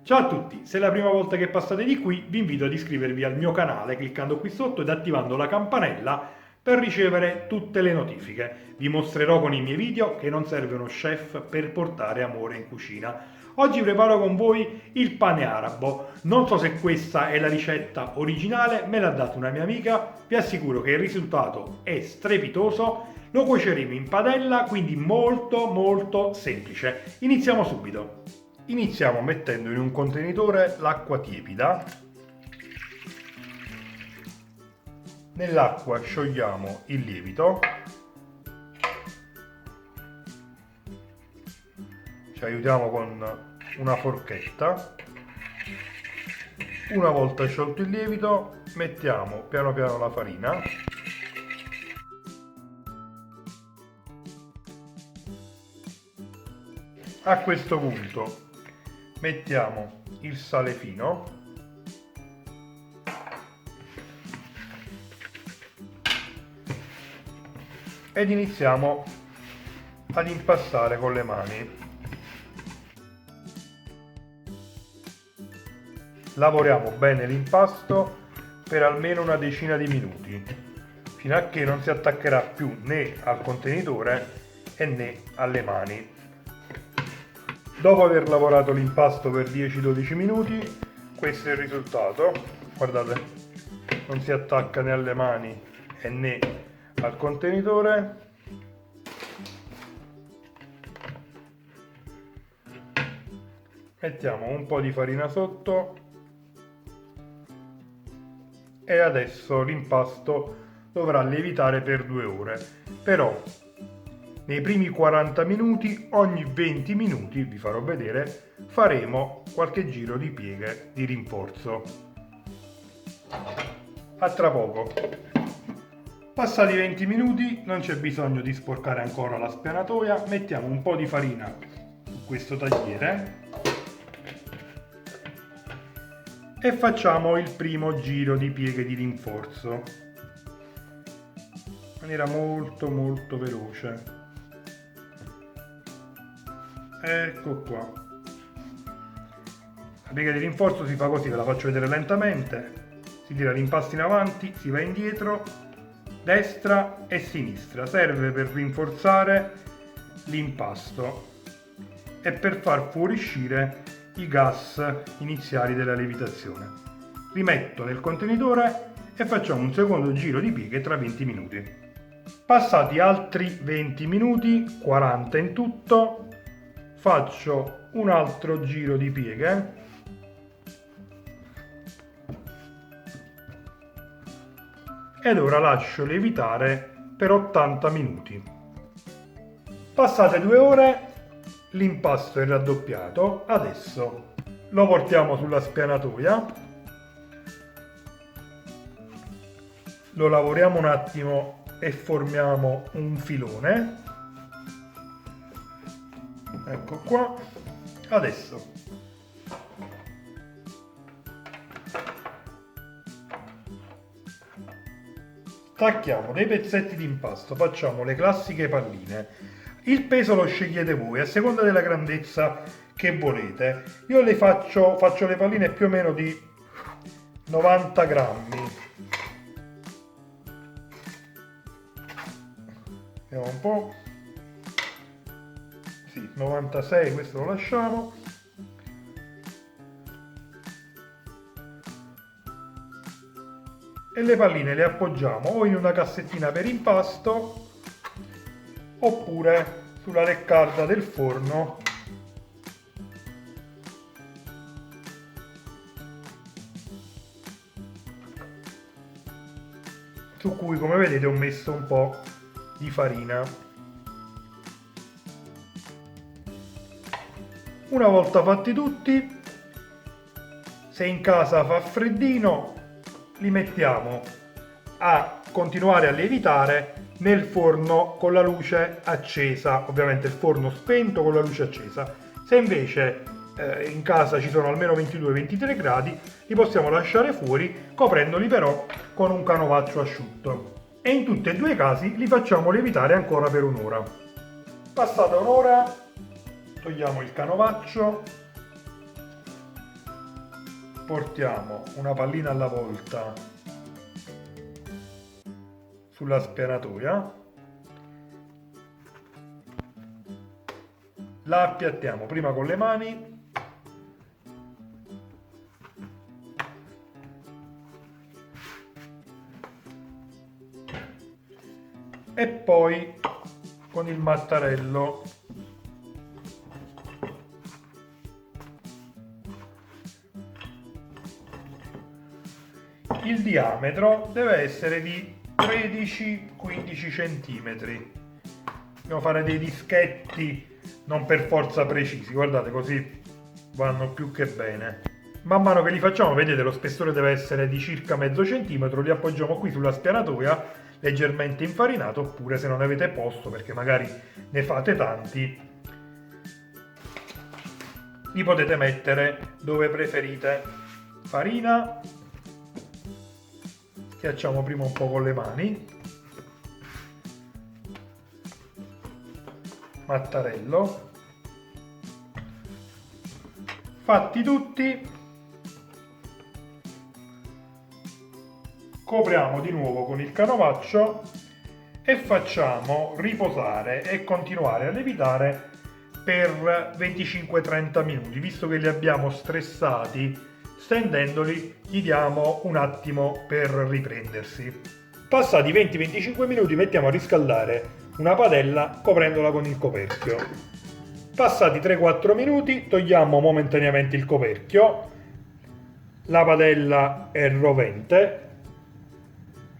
Ciao a tutti, se è la prima volta che passate di qui vi invito ad iscrivervi al mio canale cliccando qui sotto ed attivando la campanella per ricevere tutte le notifiche. Vi mostrerò con i miei video che non serve uno chef per portare amore in cucina. Oggi preparo con voi il pane arabo. Non so se questa è la ricetta originale, me l'ha data una mia amica, vi assicuro che il risultato è strepitoso. Lo cuoceremo in padella, quindi molto semplice. Iniziamo subito. Iniziamo mettendo in un contenitore l'acqua tiepida. Nell'acqua sciogliamo il lievito. Ci aiutiamo con una forchetta. Una volta sciolto il lievito, mettiamo piano piano la farina. A questo punto mettiamo il sale fino ed iniziamo ad impastare con le mani. Lavoriamo bene l'impasto per almeno una decina di minuti, fino a che non si attaccherà più né al contenitore né alle mani. Dopo aver lavorato l'impasto per 10-12 minuti, questo è il risultato. Guardate, non si attacca né alle mani né al contenitore. Mettiamo un po' di farina sotto e adesso l'impasto dovrà lievitare per 2 ore. Però nei primi 40 minuti, ogni 20 minuti, vi farò vedere, faremo qualche giro di pieghe di rinforzo. A tra poco. Passati 20 minuti, non c'è bisogno di sporcare ancora la spianatoia, mettiamo un po' di farina su questo tagliere e facciamo il primo giro di pieghe di rinforzo in maniera molto veloce. Ecco qua. La piega di rinforzo si fa così, ve la faccio vedere lentamente. Si tira l'impasto in avanti, si va indietro, destra e sinistra. Serve per rinforzare l'impasto e per far fuoriuscire i gas iniziali della lievitazione. Rimetto nel contenitore e facciamo un secondo giro di pieghe tra 20 minuti. Passati altri 20 minuti, 40 in tutto, faccio un altro giro di pieghe ed ora lascio lievitare per 80 minuti. Passate 2 ore, l'impasto è raddoppiato. Adesso lo portiamo sulla spianatoia, lo lavoriamo un attimo e formiamo un filone. Ecco qua. Adesso tacchiamo dei pezzetti di impasto, facciamo le classiche palline. Il peso lo scegliete voi a seconda della grandezza che volete. Io le faccio le palline più o meno di 90 grammi. Vediamo un po'. Sì, 96, questo lo lasciamo. E le palline le appoggiamo o in una cassettina per impasto oppure sulla leccarda del forno su cui, come vedete, ho messo un po' di farina. Una volta fatti tutti, se in casa fa freddino, li mettiamo a continuare a lievitare nel forno con la luce accesa, ovviamente il forno spento con la luce accesa. Se invece in casa ci sono almeno 22-23 gradi, li possiamo lasciare fuori, coprendoli però con un canovaccio asciutto. E in tutti e due i casi li facciamo lievitare ancora per un'ora. Passata un'ora, togliamo il canovaccio sportiamo una pallina alla volta sulla spianatoia, la appiattiamo prima con le mani e poi con il mattarello il diametro deve essere di 13-15 cm. Dobbiamo fare dei dischetti non per forza precisi, guardate, così vanno più che bene. Man mano che li facciamo, vedete, lo spessore deve essere di circa mezzo centimetro, li appoggiamo qui sulla spianatoia leggermente infarinato, oppure se non avete posto, perché magari ne fate tanti, li potete mettere dove preferite. Farina, schiacciamo prima un po' con le mani, mattarello, fatti tutti, copriamo di nuovo con il canovaccio e facciamo riposare e continuare a lievitare per 25-30 minuti. Visto che li abbiamo stressati, stendendoli, gli diamo un attimo per riprendersi. Passati 20-25 minuti mettiamo a riscaldare una padella coprendola con il coperchio. Passati 3-4 minuti togliamo momentaneamente il coperchio, la padella è rovente,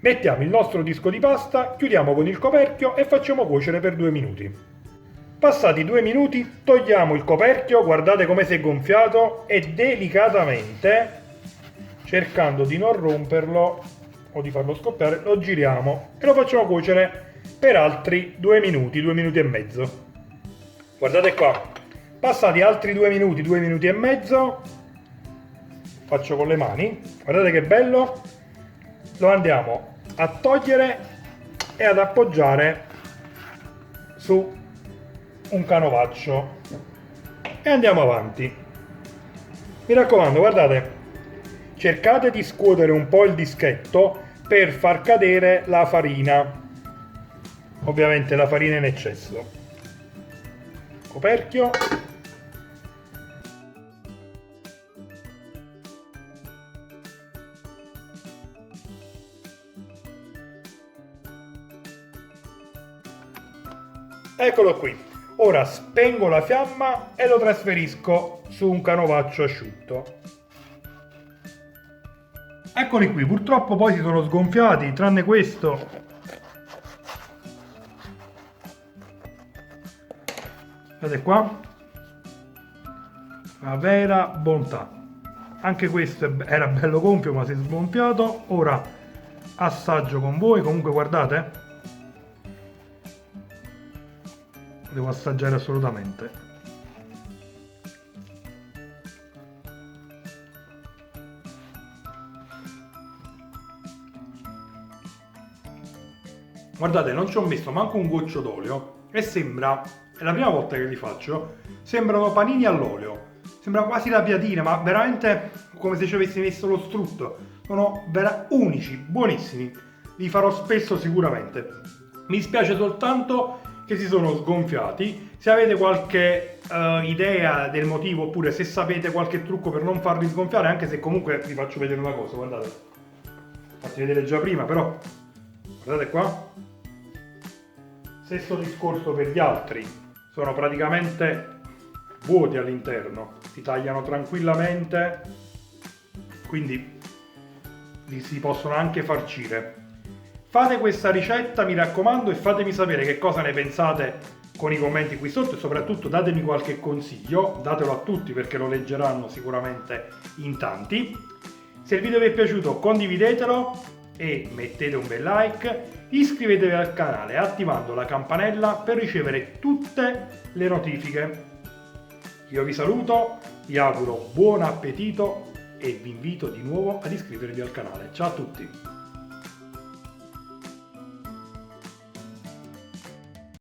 mettiamo il nostro disco di pasta, chiudiamo con il coperchio e facciamo cuocere per 2 minuti. Passati 2 minuti togliamo il coperchio, guardate come si è gonfiato, e delicatamente, cercando di non romperlo o di farlo scoppiare, lo giriamo e lo facciamo cuocere per altri 2 minuti, 2 minuti e mezzo. Guardate qua, passati altri 2 minuti e mezzo, faccio con le mani, guardate che bello, lo andiamo a togliere e ad appoggiare su un canovaccio e andiamo avanti. Mi raccomando, guardate, cercate di scuotere un po' il dischetto per far cadere la farina, ovviamente la farina in eccesso. Coperchio, eccolo qui. Ora spengo la fiamma e lo trasferisco su un canovaccio asciutto. Eccoli qui, purtroppo poi si sono sgonfiati, tranne questo. Vedete qua? La vera bontà. Anche questo era bello gonfio ma si è sgonfiato. Ora assaggio con voi, comunque guardate. Devo assaggiare assolutamente. Guardate, non ci ho messo manco un goccio d'olio e sembra, è la prima volta che li faccio, sembrano panini all'olio. Sembra quasi la piadina, ma veramente come se ci avessi messo lo strutto. Sono unici, buonissimi. Li farò spesso sicuramente. Mi spiace soltanto che si sono sgonfiati. Se avete qualche idea del motivo, oppure se sapete qualche trucco per non farli sgonfiare, anche se comunque vi faccio vedere una cosa, guardate, fatti vedere già prima, però guardate qua, stesso discorso per gli altri, sono praticamente vuoti all'interno, si tagliano tranquillamente, quindi li si possono anche farcire. Fate questa ricetta, mi raccomando, e fatemi sapere che cosa ne pensate con i commenti qui sotto, e soprattutto datemi qualche consiglio, datelo a tutti perché lo leggeranno sicuramente in tanti. Se il video vi è piaciuto condividetelo e mettete un bel like, iscrivetevi al canale attivando la campanella per ricevere tutte le notifiche. Io vi saluto, vi auguro buon appetito e vi invito di nuovo ad iscrivervi al canale. Ciao a tutti!